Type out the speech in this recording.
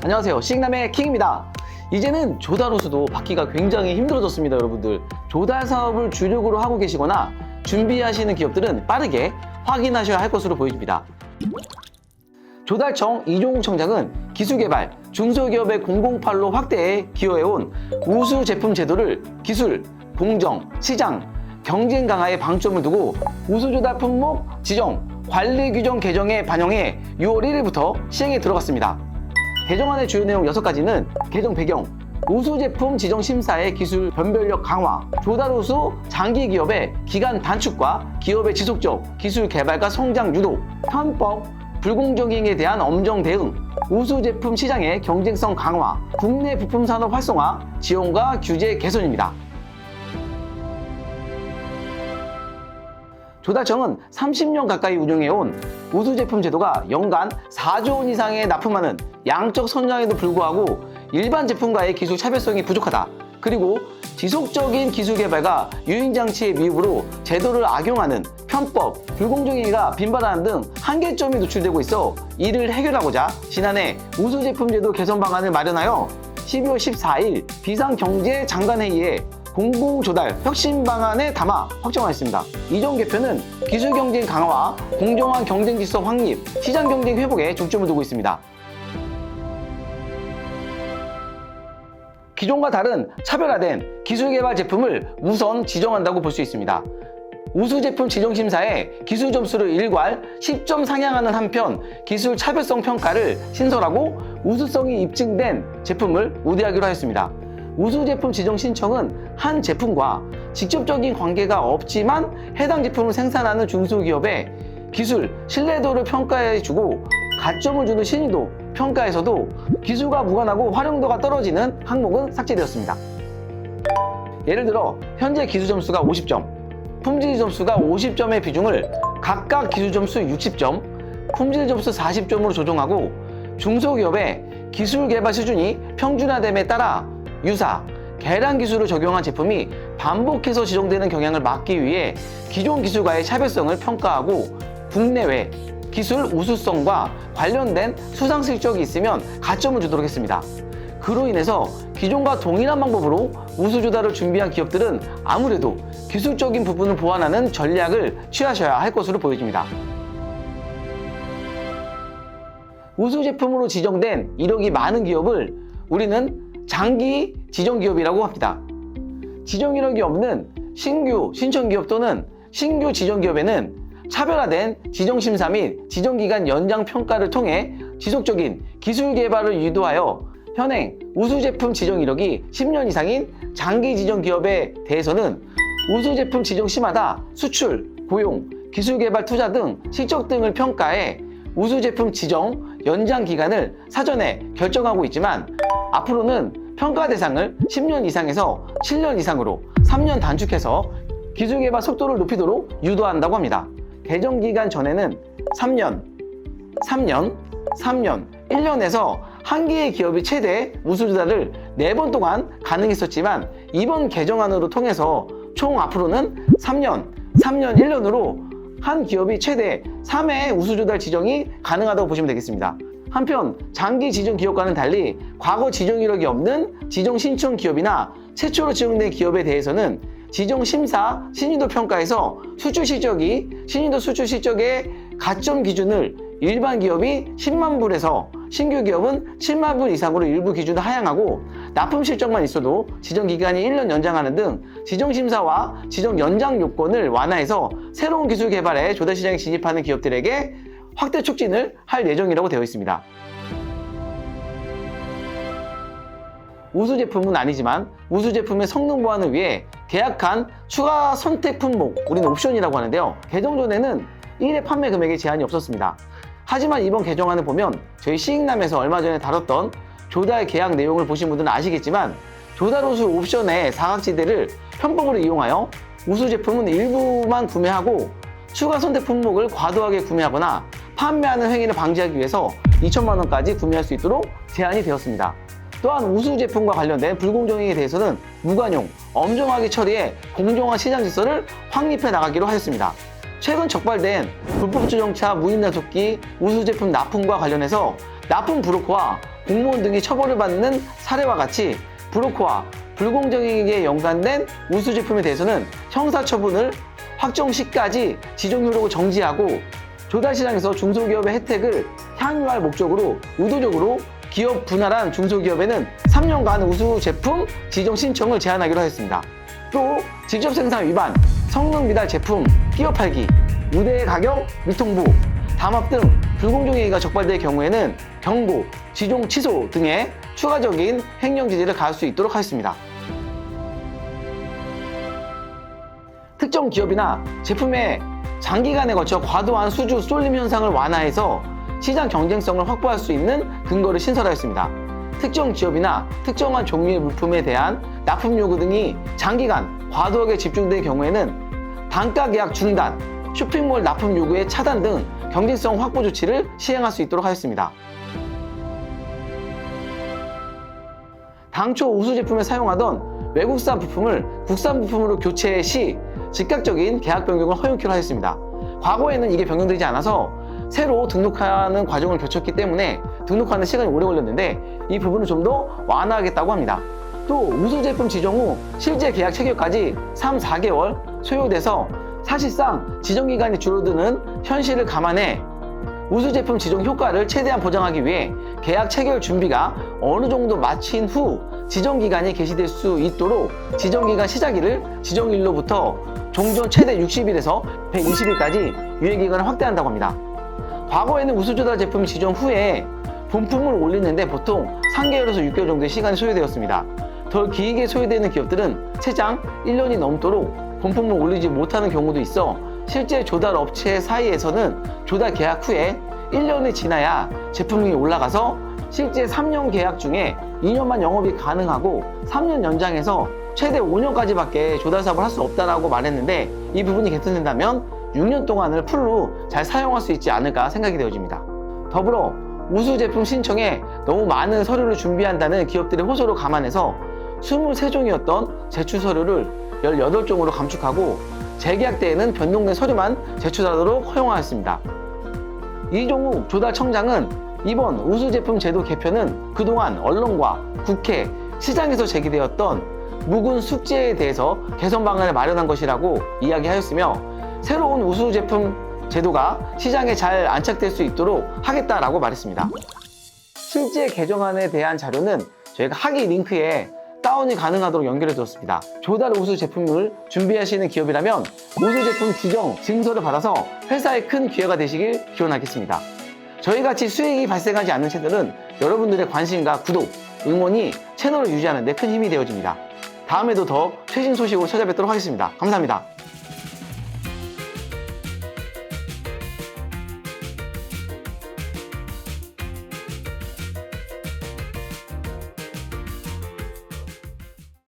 안녕하세요, 싱남의 킹입니다. 이제는 조달 호수도 받기가 굉장히 힘들어졌습니다. 여러분들, 조달 사업을 주력으로 하고 계시거나 준비하시는 기업들은 빠르게 확인하셔야 할 것으로 보입니다. 조달청 이종욱 청장은 기술개발, 중소기업의 공공판로 확대에 기여해온 우수 제품 제도를 기술, 공정, 시장, 경쟁 강화에 방점을 두고 우수조달 품목 지정, 관리 규정 개정에 반영해 6월 1일부터 시행에 들어갔습니다. 개정안의 주요 내용 6가지는 개정 배경, 우수제품 지정 심사의 기술 변별력 강화, 조달 우수 장기 기업의 기간 단축과 기업의 지속적 기술 개발과 성장 유도, 편법, 불공정행위에 대한 엄정 대응, 우수제품 시장의 경쟁성 강화, 국내 부품 산업 활성화, 지원과 규제 개선입니다. 조달청은 30년 가까이 운영해온 우수제품 제도가 연간 4조 원 이상의 납품하는 양적 성장에도 불구하고 일반 제품과의 기술 차별성이 부족하다. 그리고 지속적인 기술 개발과 유인장치의 미흡으로 제도를 악용하는 편법, 불공정행위가 빈발하는 등 한계점이 노출되고 있어 이를 해결하고자 지난해 우수제품 제도 개선 방안을 마련하여 12월 14일 비상경제장관회의에 공공조달 혁신 방안에 담아 확정하였습니다. 이전 개편은 기술 경쟁 강화와 공정한 경쟁 질서 확립, 시장 경쟁 회복에 중점을 두고 있습니다. 기존과 다른 차별화된 기술 개발 제품을 우선 지정한다고 볼 수 있습니다. 우수 제품 지정 심사에 기술 점수를 일괄 10점 상향하는 한편 기술 차별성 평가를 신설하고 우수성이 입증된 제품을 우대하기로 하였습니다. 우수 제품 지정 신청은 한 제품과 직접적인 관계가 없지만 해당 제품을 생산하는 중소기업의 기술, 신뢰도를 평가해주고 가점을 주는 신의도 평가에서도 기술과 무관하고 활용도가 떨어지는 항목은 삭제되었습니다. 예를 들어 현재 기술 점수가 50점, 품질 점수가 50점의 비중을 각각 기술 점수 60점, 품질 점수 40점으로 조정하고 중소기업의 기술 개발 수준이 평준화됨에 따라 유사, 계량 기술을 적용한 제품이 반복해서 지정되는 경향을 막기 위해 기존 기술과의 차별성을 평가하고 국내외 기술 우수성과 관련된 수상 실적이 있으면 가점을 주도록 했습니다. 그로 인해서 기존과 동일한 방법으로 우수 조달을 준비한 기업들은 아무래도 기술적인 부분을 보완하는 전략을 취하셔야 할 것으로 보여집니다. 우수 제품으로 지정된 이력이 많은 기업을 우리는 장기 지정 기업이라고 합니다. 지정 이력이 없는 신규 신청 기업 또는 신규 지정 기업에는 차별화된 지정 심사 및 지정 기간 연장 평가를 통해 지속적인 기술 개발을 유도하여 현행 우수 제품 지정 이력이 10년 이상인 장기 지정 기업에 대해서는 우수 제품 지정 시마다 수출, 고용, 기술 개발 투자 등 실적 등을 평가해 우수 제품 지정 연장 기간을 사전에 결정하고 있지만 앞으로는 평가 대상을 10년 이상에서 7년 이상으로 3년 단축해서 기술 개발 속도를 높이도록 유도한다고 합니다. 개정 기간 전에는 3년, 1년에서 한 개의 기업이 최대 우수 조달을 4번 동안 가능했었지만 이번 개정안으로 통해서 총 앞으로는 3년, 1년으로 한 기업이 최대 3회 우수 조달 지정이 가능하다고 보시면 되겠습니다. 한편 장기 지정 기업과는 달리 과거 지정 이력이 없는 지정 신청 기업이나 최초로 지정된 기업에 대해서는 지정 심사 신의도 평가에서 수출 실적이 신의도 수출 실적의 가점 기준을 일반 기업이 10만 불에서 신규 기업은 7만 불 이상으로 일부 기준을 하향하고 납품 실적만 있어도 지정 기간이 1년 연장하는 등 지정 심사와 지정 연장 요건을 완화해서 새로운 기술 개발에 조달 시장에 진입하는 기업들에게 확대 촉진을 할 예정이라고 되어 있습니다. 우수 제품은 아니지만 우수 제품의 성능 보완을 위해 계약한 추가 선택 품목, 우리는 옵션이라고 하는데요. 개정 전에는 1회 판매 금액에 제한이 없었습니다. 하지만 이번 개정안을 보면 저희 시익남에서 얼마 전에 다뤘던 조달 계약 내용을 보신 분들은 아시겠지만 조달 우수 옵션의 사각지대를 편법으로 이용하여 우수 제품은 일부만 구매하고 추가 선택 품목을 과도하게 구매하거나 판매하는 행위를 방지하기 위해서 2천만 원까지 구매할 수 있도록 제한이 되었습니다. 또한 우수 제품과 관련된 불공정행위에 대해서는 무관용, 엄정하게 처리해 공정한 시장 질서를 확립해 나가기로 하였습니다. 최근 적발된 불법 주정차 무인 단속기 우수 제품 납품과 관련해서 납품 브로커와 공무원 등이 처벌을 받는 사례와 같이 브로커와 불공정행위에 연관된 우수 제품에 대해서는 형사처분을 확정 시까지 지정 효력을 정지하고 조달 시장에서 중소기업의 혜택을 향유할 목적으로 의도적으로 기업 분할한 중소기업에는 3년간 우수 제품 지정 신청을 제한하기로 하였습니다. 또 직접 생산 위반, 성능 미달 제품 끼어 팔기, 우대 가격 미통보, 담합 등 불공정행위가 적발될 경우에는 경고, 지종 취소 등의 추가적인 행정 제재를 가할 수 있도록 하였습니다. 특정 기업이나 제품의 장기간에 걸쳐 과도한 수주 쏠림 현상을 완화해서 시장 경쟁성을 확보할 수 있는 근거를 신설하였습니다. 특정 기업이나 특정한 종류의 물품에 대한 납품 요구 등이 장기간 과도하게 집중될 경우에는 단가 계약 중단, 쇼핑몰 납품 요구의 차단 등 경쟁성 확보 조치를 시행할 수 있도록 하였습니다. 당초 우수 제품에 사용하던 외국산 부품을 국산 부품으로 교체 시 즉각적인 계약 변경을 허용키로 하였습니다. 과거에는 이게 변경되지 않아서 새로 등록하는 과정을 거쳤기 때문에 등록하는 시간이 오래 걸렸는데 이 부분을 좀 더 완화하겠다고 합니다. 또 우수 제품 지정 후 실제 계약 체결까지 3, 4개월 소요돼서 사실상 지정 기간이 줄어드는 현실을 감안해 우수 제품 지정 효과를 최대한 보장하기 위해 계약 체결 준비가 어느 정도 마친 후 지정 기간이 개시될 수 있도록 지정 기간 시작일을 지정일로부터 종전 최대 60일에서 120일까지 유예 기간을 확대한다고 합니다. 과거에는 우수 조달 제품 지정 후에 본품을 올리는데 보통 3개월에서 6개월 정도의 시간이 소요되었습니다. 덜 길게 소요되는 기업들은 최장 1년이 넘도록 본품을 올리지 못하는 경우도 있어 실제 조달 업체 사이에서는 조달 계약 후에 1년이 지나야 제품이 올라가서 실제 3년 계약 중에 2년만 영업이 가능하고 3년 연장해서 최대 5년까지밖에 조달 사업을 할 수 없다라고 말했는데 이 부분이 개선된다면 6년 동안을 풀로 잘 사용할 수 있지 않을까 생각이 되어집니다. 더불어 우수 제품 신청에 너무 많은 서류를 준비한다는 기업들의 호소를 감안해서 23종이었던 제출 서류를 18종으로 감축하고 재계약 때에는 변동된 서류만 제출하도록 허용하였습니다. 이종욱 조달청장은 이번 우수 제품 제도 개편은 그동안 언론과 국회, 시장에서 제기되었던 묵은 숙제에 대해서 개선 방안을 마련한 것이라고 이야기하였으며 새로운 우수 제품 제도가 시장에 잘 안착될 수 있도록 하겠다라고 말했습니다. 실제 개정안에 대한 자료는 저희가 하기 링크에 다운이 가능하도록 연결해 두었습니다. 조달 우수 제품을 준비하시는 기업이라면 우수 제품 지정 증서를 받아서 회사에 큰 기회가 되시길 기원하겠습니다. 저희같이 수익이 발생하지 않는 채널은 여러분들의 관심과 구독, 응원이 채널을 유지하는 데 큰 힘이 되어집니다. 다음에도 더 최신 소식으로 찾아뵙도록 하겠습니다. 감사합니다.